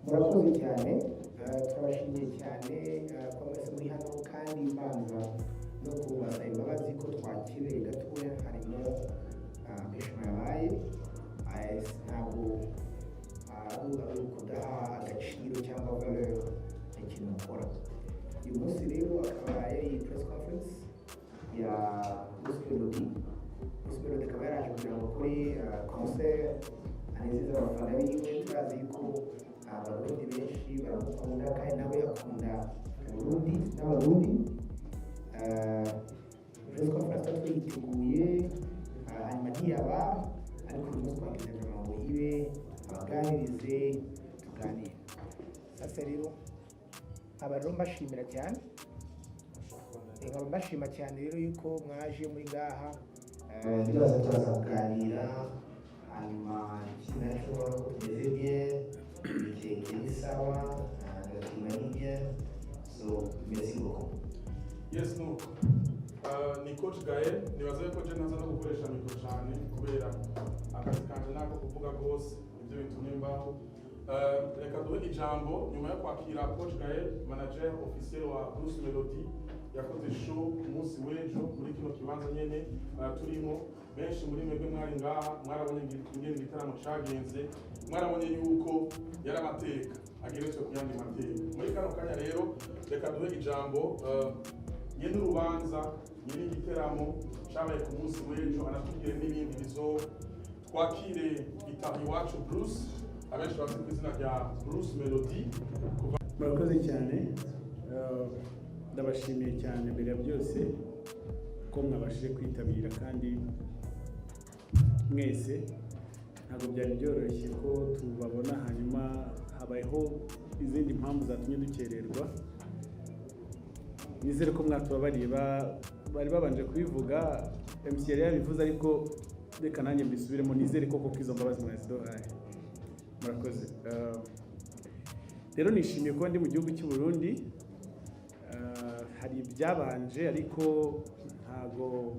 murakoze cyane turabashimiye cyane ko mwese muri hano kandi mbanza no kubasaba imbabazi ko twakiriye gatoya harimo ameshema yabaye ntabwo ari ukudaha agaciro cyangwa valeur ikintu mukora. Uyu munsi rero akaba yari press conference ya Bruce Melody. Bruce Melody akaba yaraje kugira ngo kuri concert anezeza abafana biwe. Turazi ko abarundi benshi baramukunda kandi nawe akunda Burundi n'abarundi. Press conference twiteguye hanyuma ntiyaba ariko uyu munsi twagize ngo ibe abaganirize tuganire. Sasa rero abarero mbashimira cyane nkaba mbashima cyane rero yuko mwaje muri ngaha bibaza turaza kuganira hanyuma kinashobora ko tumeze bien ikeke ni sawa agatima ni bien so merci beaucoup. Yes nuko ni coach Gael nibaza yuko je naza no gukoresha mikro cyane kubera akazi kanje nako kuvuga rwose ibyo bintu nimbaho. Reka duhe ijambo nyuma yo kwakira coach Gael manager officiel wa Bruce Melody yakoze show umunsi w'ejo muri kino kibanza nyene turimo. Benshi muri mwebwe mwari ngaha mwarabonye ingene igitaramo cagenze, mwarabonye yuko yari amateka ageretswe ku yandi mateka. Muri kano kanya rero reka duhe ijambo nyene urubanza nyene igiteramo cabaye ku munsi w'ejo anatubwire n'ibindi bizo twakire itahi wacu Bruce abenshi bazi ku izina rya Bruce Melody. Murakoze cyane ndabashimiye cyane mbere ya byose ko mwabashije kwitabira kandi mwese ntabwo byari byoroshye ko tubabona hanyuma habayeho izindi mpamvu zatumye dukererwa. Nizere ko mwatubabariye bari babanje kubivuga MC yari yabivuze ariko reka nanjye mbisubiremo nizere ko izo mbabazi mwaziduhaye. Murakoze. Rero nishimiye kuba ndi mu gihugu cy'u Burundi. Hari ibyabanje ariko ntago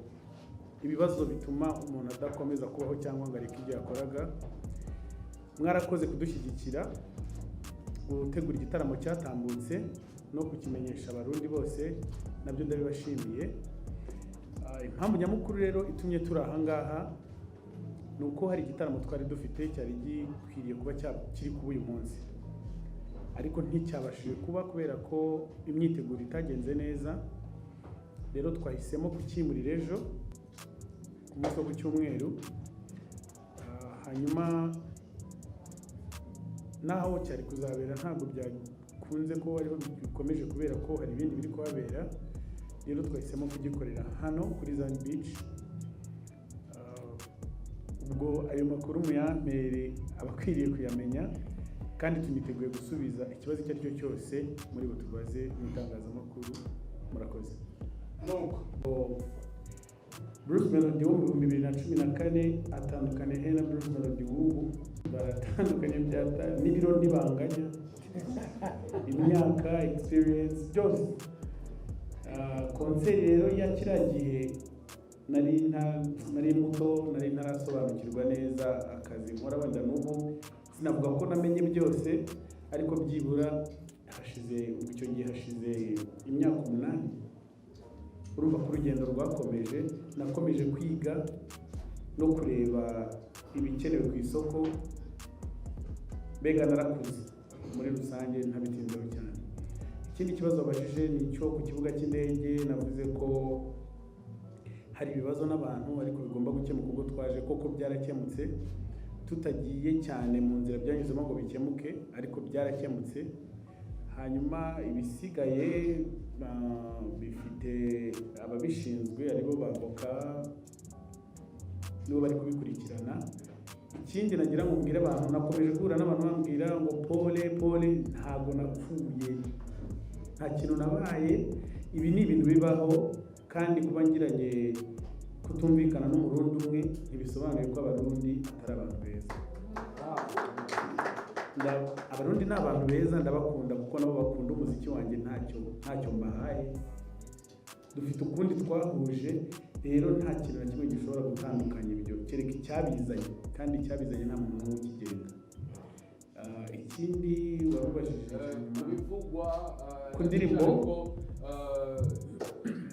ibibazo bituma umuntu adakomeza kubaho cyangwa ngo areke ibyo yakoraga. Mwarakoze kudushyigikira gutegura igitaramo cyatambutse no kukimenyesha abarundi bose nabyo ndabibashimiye. Impamvu nyamukuru rero itumye turi aha ngaha nuko hari igitaramo twari dufite cyari gikwiriye kuba kiri kuba uyu munsi ariko nticyabashije kuba kubera ko imyiteguro itagenze neza. Rero twahisemo kukimurira ejo ku munsi wo ku cyumweru. Hanyuma naho cyari kuzabera ntabwo byakunze ko ariho bikomeje kubera ko hari ibindi biri kuhabera. Rero twahisemo kugikorera hano kuri Zan Beach. Ubwo ayo makuru muyampere abakwiriye kuyamenya kandi tuniteguye gusubiza ikibazo icyo ari cyo cyose muri butubaze mu itangazamakuru. Murakoze. Bruce Melody wo mu 2014 atandukanye na Bruce Melody w'ubu baratandukanye n'ibiro ntibanganya imyaka experience byose. Concert rero ya kiragiye nari muto nari ntarasobanukirwa neza akazi nkora wenda n'ubu sinavuga ko namenye byose ariko byibura hashize imyaka 8. Urumva ko urugendo rwakomeje nakomeje kwiga no kureba ibikenewe ku isoko mbega narakuze muri rusange ntabitinzeho cyane. Ikindi kibazo abajije ni cyo ku kibuga cy'indege navuze ko hari ibibazo n'abantu ariko bigomba gukemuka ubwo twaje koko byarakemutse tutagiye cyane mu nzira byanyuzemo ngo bikemuke ariko byarakemutse. Hanyuma ibisigaye bifite ababishinzwe aribo bavoka nibo bari kubikurikirana. Ikindi nagira ngo mbwire abantu nakomeje guhura n'abantu bambwira ngo pole ntabwo napfuye nta kintu nabaye. Ibi ni ibintu bibaho kandi kuba ngiranye kutumvikana n'umurundi umwe ntibisobanuye ko abarundi atari abantu beza. Abarundi ni abantu beza ndabakunda kuko nabo bakunda umuziki wanjye ntacyo mbahaye dufite ukundi twahuje, rero nta kintu na kimwe gishobora gutandukanya ibyo kereka icyabizanye, kandi icyabizanye nta muntu n'umwe ukigenda. Ikindi warubajije bivugwa ku ndirimbo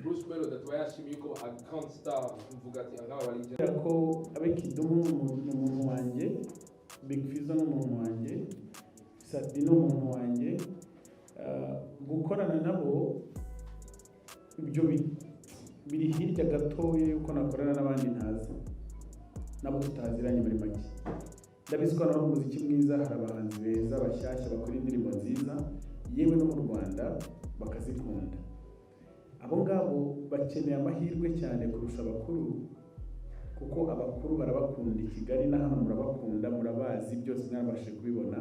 Bruce Melody twayashimiye ko account star mvuga ati angaba bari ko abe Kidumu ni umuntu wanjye, Big Fizzo ni umuntu wanjye, Sadi ni umuntu wanjye, gukorana nabo ibyo biri hirya gatoya yuko nakorana n'abandi ntazi, nabo tutaziranye muri make. Ndabizi ko naho umuziki mwiza hari abahanzi beza bashyashya bakora indirimbo nziza, yewe no mu Rwanda bakazikunda. Abo ngabo bakeneye amahirwe cyane kurusha abakuru, kuko abakuru barabakunda i Kigali na hano murabakunda, murabazi byose mwabashe kubibona.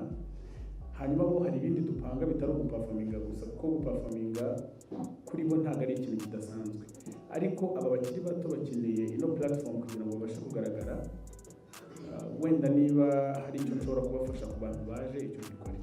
Hanyuma bo hari ibindi dupanga bitari uguperforminga gusa, kuko guperforminga kuri bo ntabwo ari ikintu kidasanzwe, ariko aba bakiri bato bakeneye ino platform kugira ngo babashe kugaragara. Wenda niba hari icyo nshobora kubafasha ku bantu baje, icyo gikore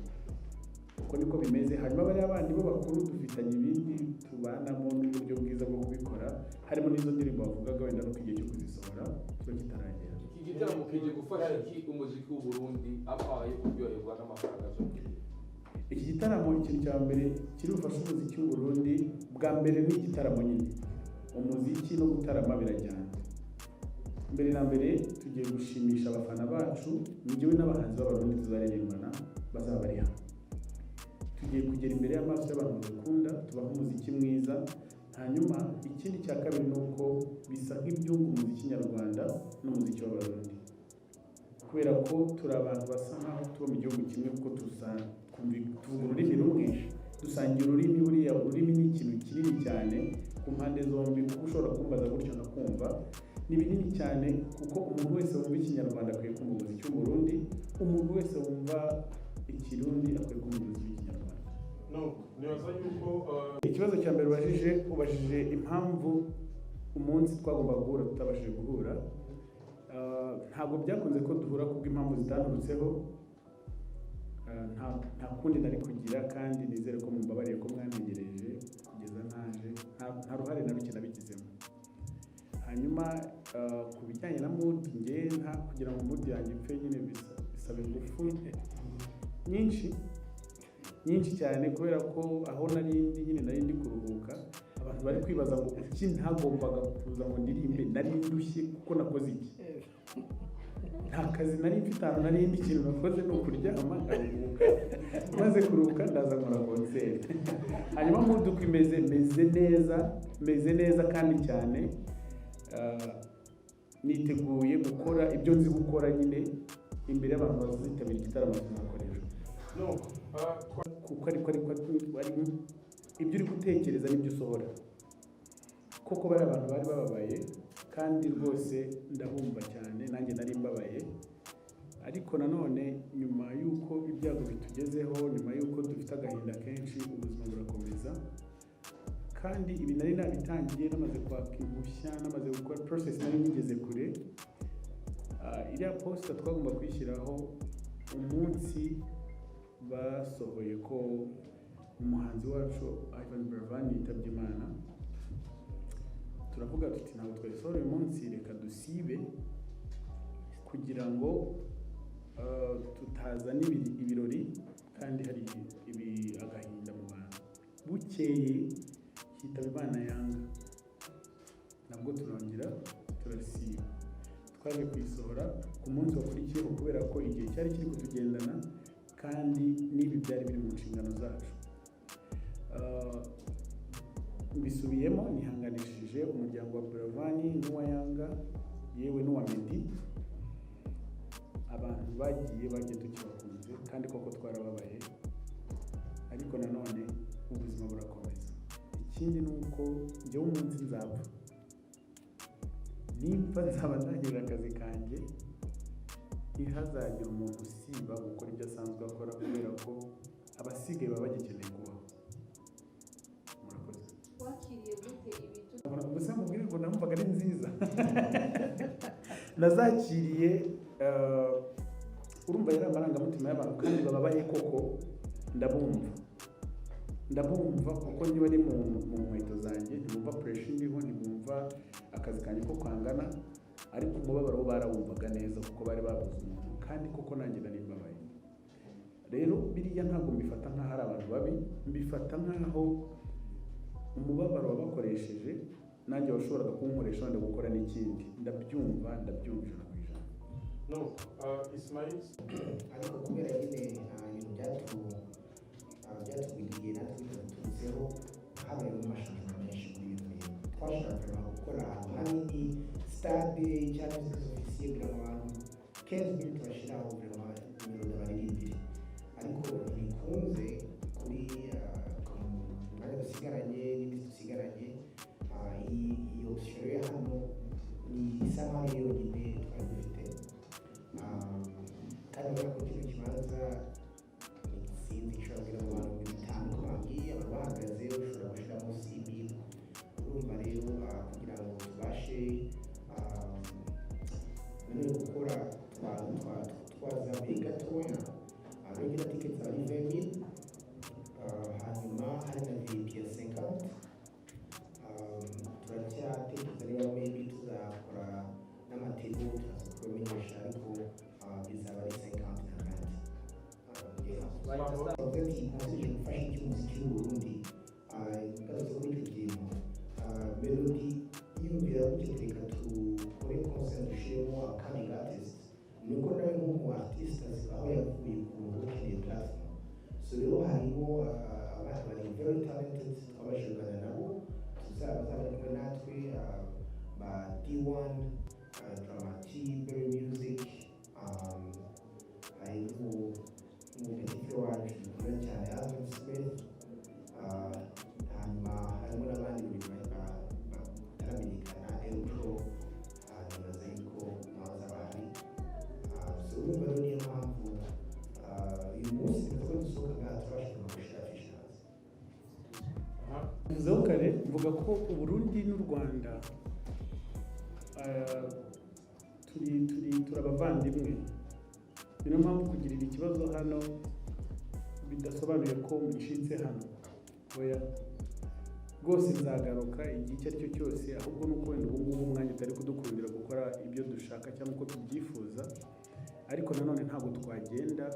uko niko bimeze. Hanyuma bariya bandi bo bakuru dufitanye ibindi tubanamo n'uburyo bwiza bwo kubikora, harimo n'izo ndirimbo bavugaga wenda no igihe cyo kuzisohora kiba kitaragera. iki gitaramo kije gufasha iki umuziki w'u Burundi apaye kuryoherwa n'amafaranga zo. Iki gitaramo ikintu cya mbere kiri bufashe umuziki w'u Burundi, bwa mbere ni igitaramo nyine, umuziki no gutarama birajyana. Mbere na mbere tugiye gushimisha abafana bacu, njyewe n'abahanzi b'abarundi tuzaririmbana bazaba bari hano. Tugiye kugera imbere y'amaso y'abantu badukunda, tubaha umuziki mwiza. Hanyuma ikindi cya kabiri ni uko bisa nk'ibyunga umuziki nyarwanda n'umuziki w'abarundi, kubera ko turi abantu basa nkaho tuba mu gihugu kimwe, kuko tuvuga ururimi rumwe, dusangira ururimi. Buriya ururimi ni ikintu kinini cyane ku mpande zombi, kuko ushobora kumbaza gutyo nakumva ni binini cyane, kuko umuntu wese wumva ikinyarwanda akwiye kumva umuziki w'umurundi, umuntu wese wumva ikirundi akwiye kumva umuziki w'ikinyarwanda. Nibaza yuko Ikibazo cya mbere ubajije impamvu umunsi twagomba guhura tutabashije guhura. Ntabwo byakunze ko duhura kubwo impamvu zitandurutseho, nta kundi nari kugira, kandi nizere ko mumbabariye ko mwantegereje kugeza ntaje, nta ruhare na ruke nabigizemo. Hanyuma ku bijyanye na mood, nta kugira ngo mood yanjye ipfe nyine bisaba ingufu nyinshi cyane, kubera ko aho nari ndi kuruhuka, abantu bari kwibaza ngo kuki ntagombaga kuza ngo ndirimbe, nari ndushye kuko nakoze iki? Nta kazi nari mfite, ahantu nari indi kintu nakoze ni ukuryama ngaruhuka, maze kuruhuka ndaza nkora concert. Hanyuma mood uko meze neza kandi cyane, niteguye gukora ibyo nzi gukora nyine imbere y'abantu bazitabira igitaramo tuzakoresha. Kuko ariko ibyo uri gutekereza n'ibyo usohora, koko bari abantu bari bababaye, kandi rwose ndabumva cyane, nanjye nari mbabaye. Ariko nanone nyuma y'uko ibyago bitugezeho, nyuma y'uko dufite agahinda kenshi, ubuzima burakomeza. Kandi ibi nari nabitangiye namaze kwaka impushya, namaze gukora process, nari nigeze kure. Iriya posta twagomba kwishyiraho umunsi basohoye ko umuhanzi wacu Ivan Buravan yitabye Imana. Turavuga tuti ntabwo twayisohora uyu munsi, reka dusibe kugira ngo tutazana ibirori kandi hari agahinda mu bantu. Bukeye hitaba Imana Yanga, nabwo turongera turasiba. Twaje kuyisohora ku munsi wakurikiyeho, kubera ko igihe cyari kiri kutugendana, kandi n'ibi byari biri mu nshingano zacu. Mbisubiyemo, nihanganishije umuryango wa Buravan n'uwa Yanga, yewe n'uwa Meddy. Abantu bagiye tukibakunze, kandi koko twarababaye, ariko nanone ubuzima burakomeza. Ikindi ni uko njyewe umunsi nzapfa, nimba nzaba ntangira akazi kanjye, ntihazagira umuntu usiba gukora ibyo asanzwe akora, kubera ko abasigaye baba bagikeneye kubaho. Murakoze. Wakiriye gute ibintu? Gusa mubwire ngo namvaga ari nziza. Nazakiriye, urumva yari amarangamutima y'abantu, kandi bababaye koko, ndabumva. ndabumva kuko niba ari mu nkweto zanjye ntibumva pressure ndiho, ntibumva akazi kanjye ko kwangana, ariko umubabaro bo barawumvaga neza kuko bari babuze umuntu, kandi koko nanjye nari mbabaye. Rero biriya ntabwo mbifata nk'aho ari abantu babi, mbifata nk'aho umubabaro wabakoresheje nanjye washoboraga kunkoresha wenda gukora n'ikindi. Ndabyumva ijana ku ijana. No, Ismail, ariko kubera nyine ibintu byatubwiye natwe biturutseho habaye mu mashanyarazi menshi muri ibyo bintu, twashakaga gukora ahantu hanini stade cyangwa se ofisiye kugira ngo abantu 15 minutes bashyiraho nimero baririmbire, ariko ntibikunze kuri umwanya dusigaranye n'ibindi dusigaranye. Iyi option yo hano ni isa nkaho yonyine twari dufite, kandi urabona ko kino kibanza sinzi gishobora kugira ngo abantu bitanu bambwiye abantu bahagaze ushobora gushyiramo simbi. Urumva rero kugira ngo tubashe gukora twazamuye gatoya, regular tickets ari 20,000, hanyuma hari na VIP ya 50. turacyatekereza niba maybe tuzakora n'amatebo tukaza kubamenyesha, ariko bizaba ari 50 kandi ikomeje gufasha icy'umuziki w'Uburundi. Ngarutse kuri icyo kintu, Melody yiyumvira gutyo reka dukore concert dushyiremo upcoming artist, nuko nawe nk'umu artist azi aho yavuye ku ukeneye platform. So rero harimo abantu bari very talented twabashakana nabo, tuzaba kumwe natwe, ba D1, Dramati, Berry Music, harimo umupetitiro wacu dukunda cyane Alvin Smith, hanyuma harimo n'abandi bataramenyekana Elpro, nibaza yuko nabaza bahari. So urumva rero niyo mpamvu uyu munsi tuba dusohoka ngaha turashaka gushakisha Ngezeho kare mvuga ko Uburundi n'u Rwanda turi abavandimwe. Niyo mpamvu kugirira ikibazo hano bidasobanuye ko ncitse hano. Oya, rwose nzagaruka igihe icyo ari cyo cyose, ahubwo nuko wenda ubu ngubu umwanya utari kudukundira gukora ibyo dushaka cyangwa uko tubyifuza, ariko nanone ntabwo twagenda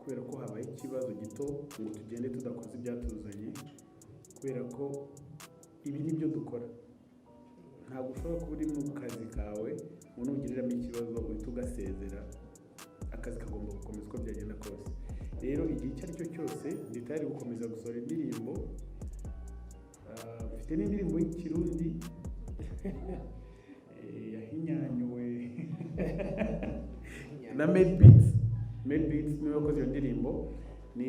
kubera ko habaye ikibazo gito ngo tugende tudakoze ibyatuzanye, kubera ko ibi ni byo dukora. Ntabwo ushobora kuba uri mu kazi kawe ngo nugiriramo ikibazo uhita ugasezera, akazi kagomba gukomeza uko byagenda kose. Rero igihe icyo ari cyo cyose nditari gukomeza gusohora indirimbo. Mfite n'indirimbo y'ikirundi yahinyanyuwe na Made Beats niwe wakoze iyo ndirimbo,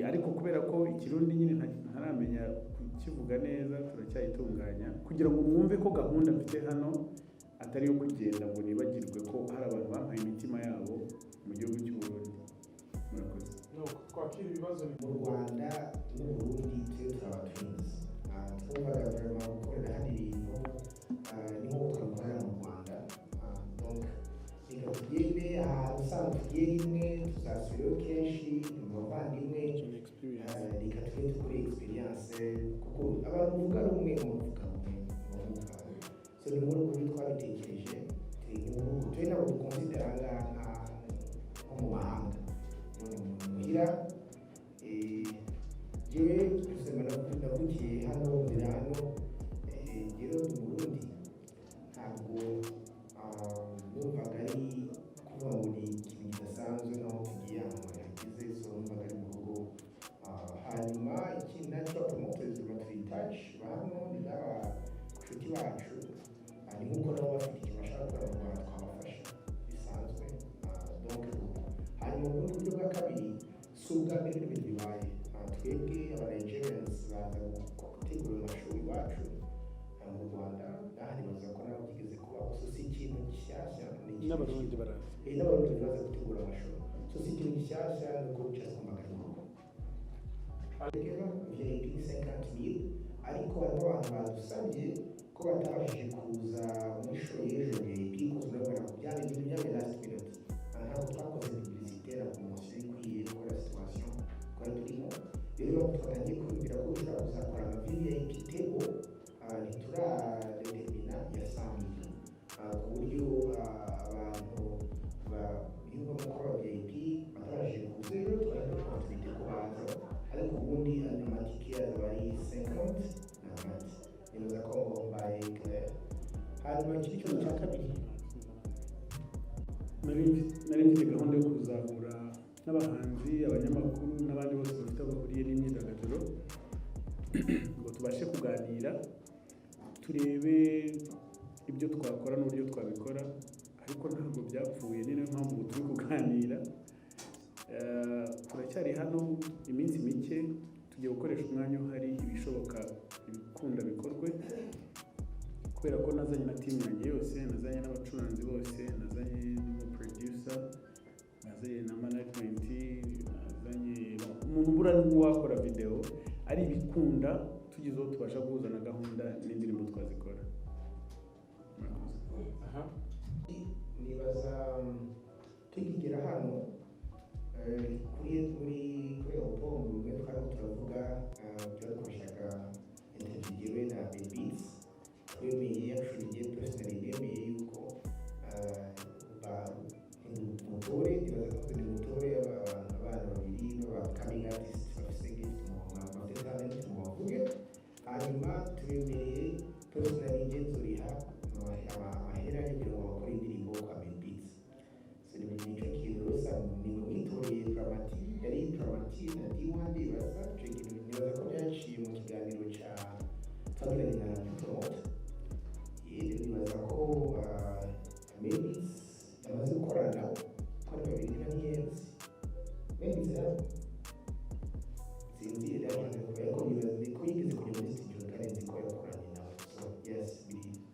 ariko kubera ko ikirundi nyine ntaramenya kukivuga neza, turacyayitunganya kugira ngo mwumve ko gahunda mfite hano atari yo kugenda ngo nibagirwe ko hari abantu bampaye imitima yabo mu gihugu cy'u Burundi. Murakoze. Twakira ibibazo mu Rwanda n'Uburundi twe turaba twins. Twumvaga vraiment gukorera hano ibintu ni nk'uko twakorera mu Rwanda. Donc reka tugende ahantu usanzwe tugiye rimwe, tuzasubirayo kenshi mu bavandimwe, reka tugende dukore experience, kuko abantu muvuga rumwe muvuga rumwe. So ni muri uburyo twabitekereje, twe ntabwo dukonsidera ngaha nko mu mahanga. Muhira jewe kusema navukiye hano Milano, rero mu Burundi ntabwo numvaga ari kuvuga ngo ni ikintu kidasanzwe naho tugiye ahantu hageze, so numvaga ari mu rugo. Hanyuma ikindi nacyo promoters batwitaje hano ni n'abashuti bacu, ni nk'uko nabo bafite icyo bashaka gukora mu Rwanda twabafasha bisanzwe. Donc hanyuma mu buryo bwa kabiri, si ubwa mbere n'ibintu bibaye. Twebwe aba Nigerians baza gutegura amashuri iwacu mu Rwanda, aha nibaza ko nabo byigeze kubaho. So si ikintu gishyashya, n'abarundi baraza n'abarundi baza gutegura amashuri. So si ikintu gishyashya, nuko bicaza ku magana y'urugo. Rero VIP 50,000, ariko harimo abantu badusabye ko batabashije kuza muri show y'ejo VIP, kuko urabona ko byari ibintu byabaye last minute. Ntabwo twakoze publicité na promotion ikwiye gukora situation twari turimo. Rero twatangiye kubibwira ko ushobora kuza hanyuma ikibazo cya kabiri nari mfite gahunda yo kuzahura n'abahanzi abanyamakuru n'abandi bose bafite aho bahuriye n'imyidagaduro ngo tubashe kuganira turebe ibyo twakora n'uburyo twabikora ariko ntabwo byapfuye ni nayo mpamvu ubu turi kuganira. Turacyari hano iminsi mike tugiye gukoresha umwanya uhari ibishoboka ibikunda bikorwe kubera ko nazanye na team yanjye yose, nazanye n'abacuranzi bose, nazanye n'umuproducer, nazanye na management, nazanye umuntu ubura n'uwakora video ari ibikunda tugizeho tubasha guhuza na gahunda n'indirimbo twazikora. nibaza tukigera hano kuri Leopold umwe twari turavuga turakoreshaga interview na Beats twemeye actually personally yemeye yuko mutore nibaza ko ni mutore abana babiri coming artists bafite gift mu talent mu bavuge hanyuma twemeye personally ngenzuriha amahera yo kugira ngo bakore indirimbo kwa Beats so ni nicyo kintu rwose ni mwitoreye Dramati yari Dramati na D1 nibaza icyo kintu nibaza ko byaciye mu kiganiro cya twagiranye na Promote nibaza ko Beats yamaze gukorana kuri babiri niba ntiyenzi Beats sinzi yaraje kubera ko nibaza ko yigeze kujya muri studio kandi nzi ko yakoranye nawe so yes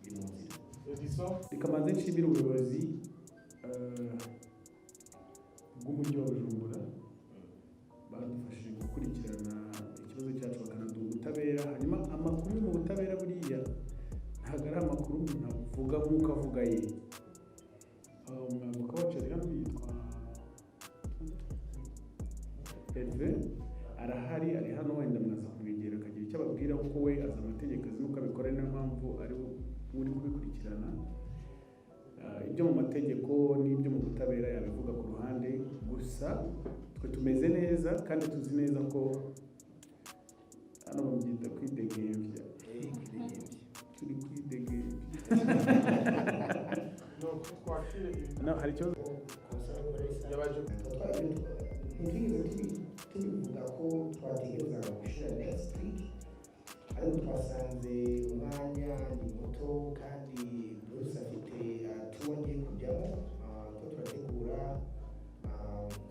biri mu nzira. Reka manze nshimire ubuyobozi bw'umujyi wa Bujumbura badufashije gukurikirana ikibazo cyacu bakanaduha ubutabera. Hanyuma amakuru yo mu butabera buriya ntabwo ari amakuru umuntu avuga nk'uko avuga ye. Umwavoka wacu ari hano yitwa Herve arahari, ari hano wenda mwaza kumwegera akagira icyo ababwira kuko we azi amategeko azi n'uko abikora, niyo mpamvu ari uri kubikurikirana. Ibyo mu mategeko n'ibyo mu butabera yabivuga ku ruhande, gusa twe tumeze neza kandi tuzi neza ko hano babyita kwidegembya, turi kwidegembya. Hari ikibazo tubivuga ko twategerezaga gushyira next week ariko twasanze umwanya ni muto kandi Bruce afite tuwongeye kujyamo ko turategura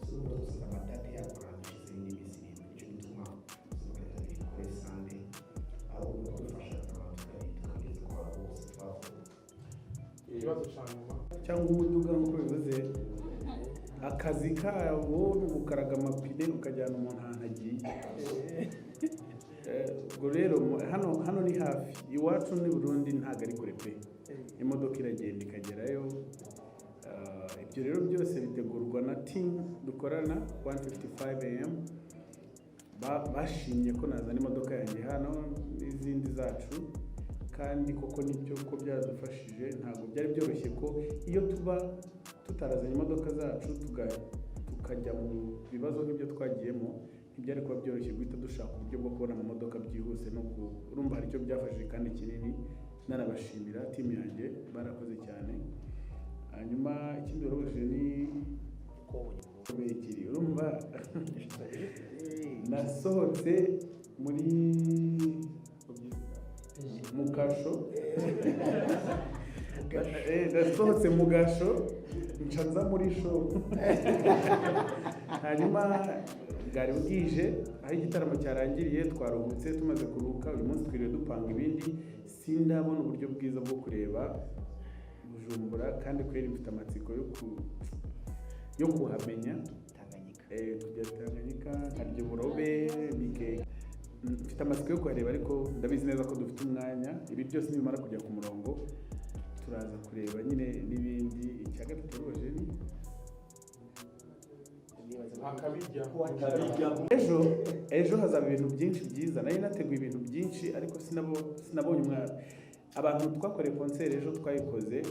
z'ubu dusanga amadate yakoranyije n'ibindi nicyo gituma kuri sande aho dufasha abantu tukageza ku bantu bose twavuga ikibazo cya nyuma cyangwa umuduga nk'uko bivuze akazi kabo ni ugukaraga amapine ukajyana umuntu ahantu agiye. Ubwo rero hano ni hafi iwacu ni Burundi, ntabwo ari kure pe, imodoka iragenda ikagerayo. Ibyo rero byose bitegurwa na team dukorana 1:55 AM. Bashimye ko nazana imodoka yanjye hano n'izindi zacu, kandi koko nibyo ko byadufashije. Ntabwo byari byoroshye ko iyo tuba tutarazanye imodoka zacu tukajya mu bibazo nk'ibyo twagiyemo, ntibyari kuba byoroshye guhita dushaka uburyo bwo kubona amamodoka byihuse no urumva hari icyo byafashije kandi kinini. Nanabashimira timu yanjye, barakoze cyane. Hanyuma ikindi warabujije ni kubekiri, urumva nasohotse muri Mugasho nasohotse mu gasho ncanza muri show. Hanyuma bwari bwije aho igitaramo cyarangiriye, twaruhutse. Tumaze kuruhuka uyu munsi twiriwe dupanga ibindi. Sindabona uburyo bwiza bwo kureba Bujumbura kandi kweri mfite amatsiko yo kuhamenya kujya Tanganyika nkarya uburobe bike. Mfite amatsiko yo kuhareba ariko ndabizi neza ko dufite umwanya. Ibi byose nibimara kujya ku murongo turaza kureba nyine n'ibindi. Icya gatatu roje ni ejo hazaba ibintu byinshi byiza. Nari nateguye ibintu byinshi ariko sinabonye umwanya. Abantu twakoreye concert ejo twayikoze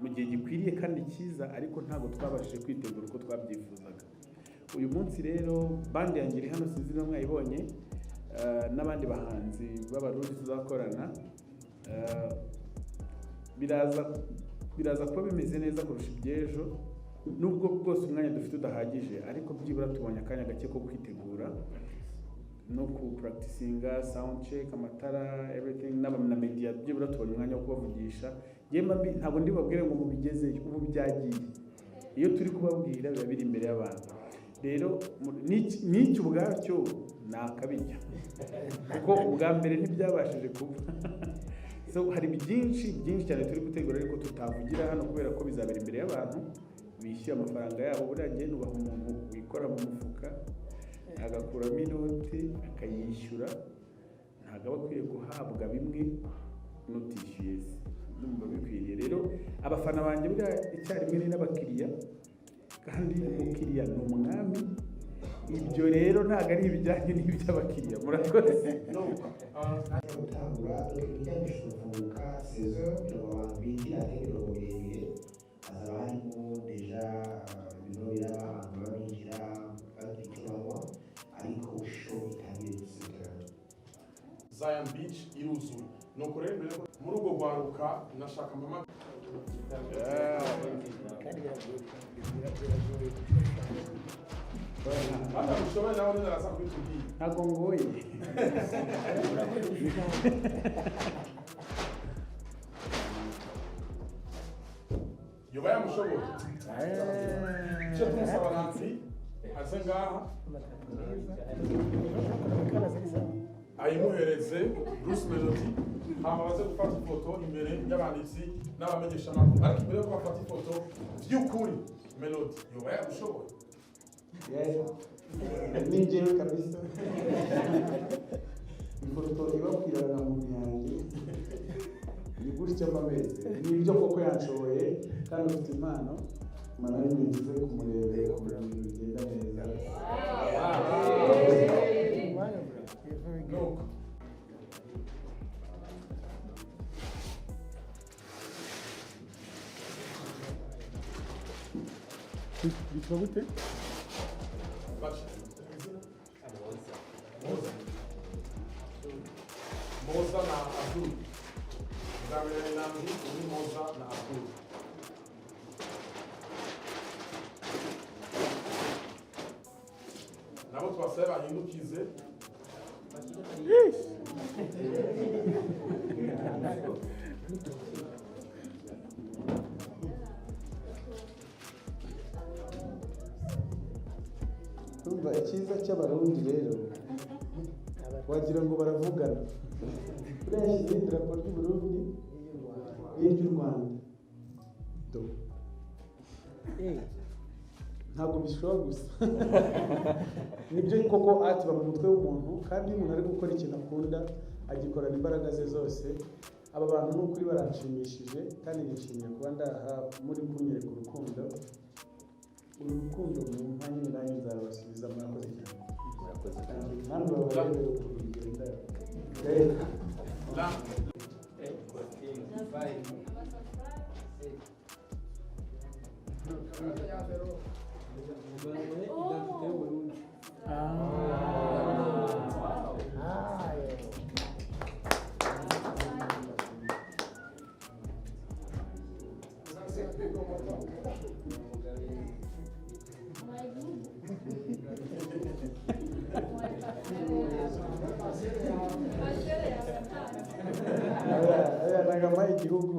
mu gihe gikwiriye kandi cyiza, ariko ntabwo twabashije kwitegura uko twabyifuzaga. Uyu munsi rero bandi yanjye iri hano, sinzi niba mwayibonye, n'abandi bahanzi b'abarundi tuzakorana. biraza kuba bimeze neza kurusha iby'ejo nubwo bwose umwanya dufite udahagije ariko byibura tubonye akanya gake ko kwitegura no ku practicinga sound check amatara everything na media byibura tubonye umwanya wo kubavugisha ntabwo ndibabwire ngo mubigezeyo ubu byagiye iyo turi kubabwira biba biri imbere y'abantu rero n'icyo ubwacyo nakabijya kuko ubwa mbere ntibyabashije kuba so hari byinshi cyane turi gutegura ariko tutavugira hano kubera ko bizabera imbere y'abantu bishyuye amafaranga yabo buriya ngiye nubaha umuntu wikora mu mufuka agakuramo inoti akayishyura ntabwo aba akwiye guhabwa bimwe n'utishyuye numva bikwiriye rero abafana banjye buriya icyarimwe ni n'abakiriya kandi umukiriya ni umwami ibyo rero ntabwo ari ibijyanye n'iby'abakiriya murakoze gutangura ibijyanye kuvuka sezo abantu bigira imirongo miremire hazaba harimo deja ibintu biraba abantu babigira babituramo ariko show itangiye gusigara Zion Beach iruzuye nuko rero mbere muri ubwo rwaruka nashaka mama hata ushoboye nawe naraza kubitubwira ntabwo ngoye yoba yamushoboye cyo tumusaba nansi aze ngaha ayimuhereze Bruce Melody hama baze gufata ifoto imbere y'abanditsi n'abamenyesha amakuru ariko imbere yo bafata ifoto by'ukuri Melody yoba yabishoboye ni njyewe kabisa ifoto ibabwiraga mu yanjye ni gutya amabeze ni ibyo koko yanshoboye kandi ufite impano manari nzize kumurebera ku bintu bigenda neza nuko bitwa gute Moza na Abdul. Gabriel Nandi, uri Moza na Abdul. Nabo twasaba bahindukize. Urumva icyiza cy'abarundi rero wagira ngo baravugana buriya yashyizeho idarapo ry'uburundi n'iry'u Rwanda ntabwo bishobora gusa nibyo koko atiba mu mutwe w'umuntu kandi iyo umuntu ari gukora ikintu akunda agikorana imbaraga ze zose aba bantu n'ukuri baranshimishije kandi nishimiye kuba ndaha muri kunyereka urukundo uru rukundo mu mpanye nanjye nzarubasubiza murakoze cyane namwe babarebera ukuntu bigenda amaye igihugu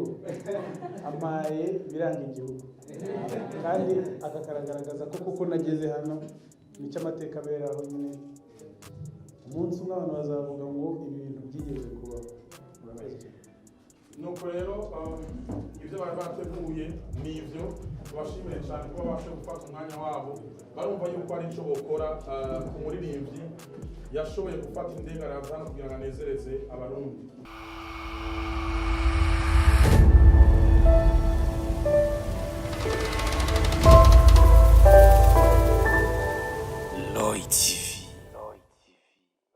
amaye biranga igihugu kandi akakaragaragaza ko kuko nageze hano nicyo amateka aberaho nyine umunsi umwe abantu bazavuga ngo ibi bintu byigeze kubaho nuko rero ibyo bari bateguye ni ibyo tubashimire cyane kuba babashe gufata umwanya wabo barumva yuko ari icyo bokora ku muririmbyi yashoboye gufata indege araza hano kugira ngo anezereze abarundi